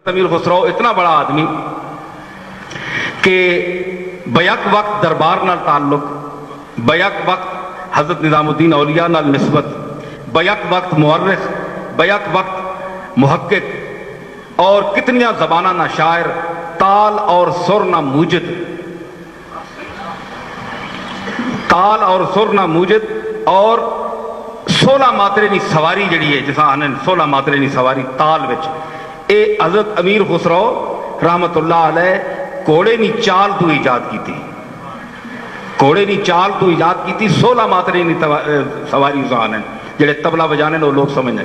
अमीर खुसरो इतना बड़ा आदमी कि बैक वक्त दरबार नाल ताल्लुक, बैक वक्त हजरत निजामुद्दीन औलिया नाल निस्बत, बैक वक्त मुअर्रिख, बैक वक्त मुहक्किक और कितनिया ज़बाना ना शायर, ताल और सुर ना मूजिद, ताल और सुर ना मूजिद और 16 मात्रे नी सवारी जड़ी है जिसा आने 16 मात्रे नी सवारी ताल विच ए हजरत अमीर खुसरो रहमतुल्लाह अलैह घोड़े नी चाल तू ईजाद की थी, घोड़े नी चाल तू ईजाद की थी। 16 मात्रे नी सवारी उसान है जेड़े तबला बजाने लो लोग समझने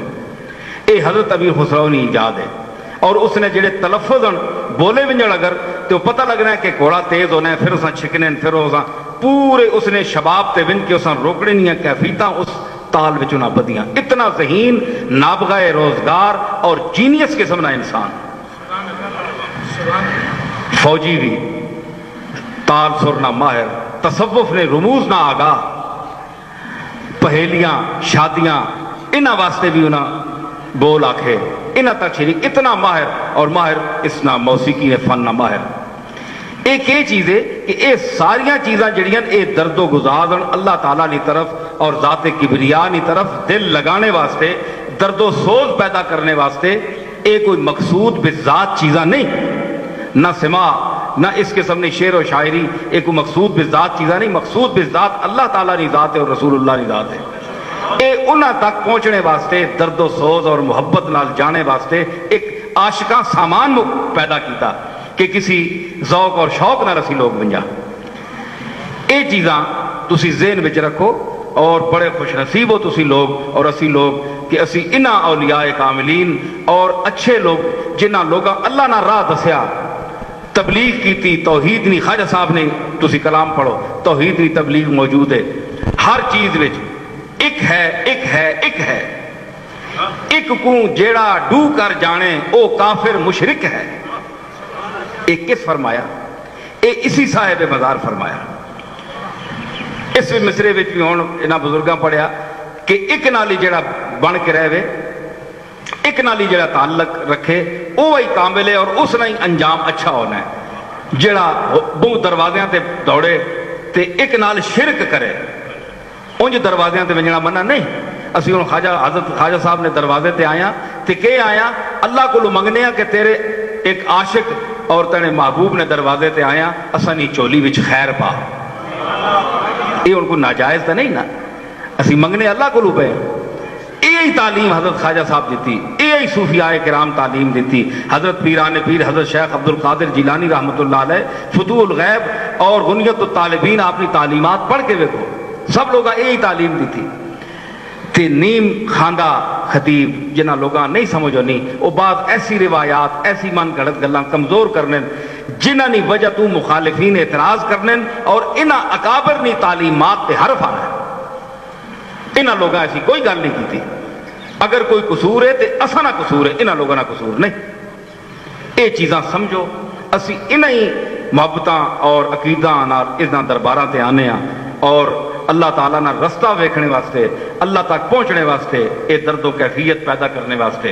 ये हजरत अमीर खुसरो नी ईजाद है। और उसने जेड़े तलफ़ुज़ बोले विंजण अगर तो पता लगना है कि घोड़ा तेज होना है, फिर उसा छिकने फिर उसा पूरे उसने शबाब ते विन के उसा रोकने नहीं कैफियतां उस ताल विच उन्हां बदियां। इतना ज़हीन नाबगाए रोजगार और जीनियस किस्म का इंसान, फौजी भी ताल सुर ना माहिर, तसव्वुफ ने रुमूज ना आगा, पहेलियां शादियां इन्हां वास्ते भी उन्हां बोल आखे, इन्हां तक शरीक इतना माहिर और माहिर इसना मौसीकी ने फन ना माहिर। एक ये चीज़ है कि ये सारिया चीज़ां जड़ियां ये दर्दो गुजार अल्लाह ताला की तरफ और ज़ाते किबरिया की तरफ दिल लगाने वास्ते, दर्दो सोज पैदा करने वास्ते ये कोई मकसूद बिज़ात चीज़ां नहीं, ना सिमा ना इस किस्म की शेर और शायरी एक कोई मकसूद बिज़ात चीज़ां नहीं। मकसूद बिज़ात अल्लाह ताला की ज़ात है और रसूलुल्लाह की ज़ात है। ये उन्हां तक पहुँचने वास्ते दर्दो सोज और मुहब्बत नाल जाने वास्ते एक आशिका सामान पैदा किया कि किसी ज़ौक और शौक नाल असी लोग बन जा। ये चीज़ां तुसी ज़हन विच रखो और बड़े खुश नसीब हो तुसी लोग और असी लोग कि असी इन्हां औलियाए कामिलीन और अच्छे लोग जिन्हां लोगां अल्लाह ना राह दसिया, तबलीग की थी, तौहीद नी ख्वाजा साहब ने तुसी कलाम पढ़ो, तौहीद नी तबलीग मौजूद है हर चीज़ विच। एक है एक है एक है, एक को जेड़ा डू कर जाने ओ काफिर मुशरिक है। एक किस फरमाया? ए इसी साहिब मज़ार फरमाया। इस मिसरे विच भी हुण इन्हां बुजुर्गां पढ़िया कि एक नाल ही जेड़ा बन के रहे, एक नाल ही जेड़ा ताल्लुक रखे वो ही कामिल है और उस नाल ही अंजाम अच्छा होना है। जेड़ा बहु दरवाज़ियां ते दौड़े ते एक नाल शिरक करे, उंज दरवाज़ियां ते वंजना मना नहीं। असी हुण हज़रत ख्वाजा साहब ने दरवाजे ते आया ते के आया अल्लाह को मंगने आ कि तेरे एक आशिक और तेरे महबूब ने दरवाजे ते आया असा नी चोली विच खैर पा। ये उनको नाजायज़ तो नहीं ना, असी मंगने अल्लाह को पे। यही तालीम हजरत ख्वाजा साहब दी, यही सूफियाए किराम तालीम दी। हजरत पीरान पीर हजरत शेख अब्दुल कादिर जिलानी रहमतुल्लाह अलैह फुतूल गैब और गुनियत तालिबीन अपनी तालीमात पढ़ के देखो, सब लोग यही तालीम दी थी। ते नीम खांदा खतीब जिन्होंने लोग नहीं समझो नहीं वो बात ऐसी रिवायात ऐसी मन गलत गल्लां कमजोर करने जिन्हां नी वजह तू मुखालिफीन एतराज करने और इन्हां अकाबर नी तालीमात ते हरफ आना। इन्हां लोगों ऐसी कोई गल नहीं की थी। अगर कोई कसूर है तो असा ना कसूर है, इन्हां लोगों ना कसूर नहीं। ये चीज़ां समझो, असी इन्हां ही मुहब्बतां और अकीदा नाल इन्हां दरबारां ते आने और अल्लाह ताला ना रस्ता वेखने वास्ते, अल्लाह तक पहुँचने वास्ते, ये दर्दो कैफियत पैदा करने वास्ते।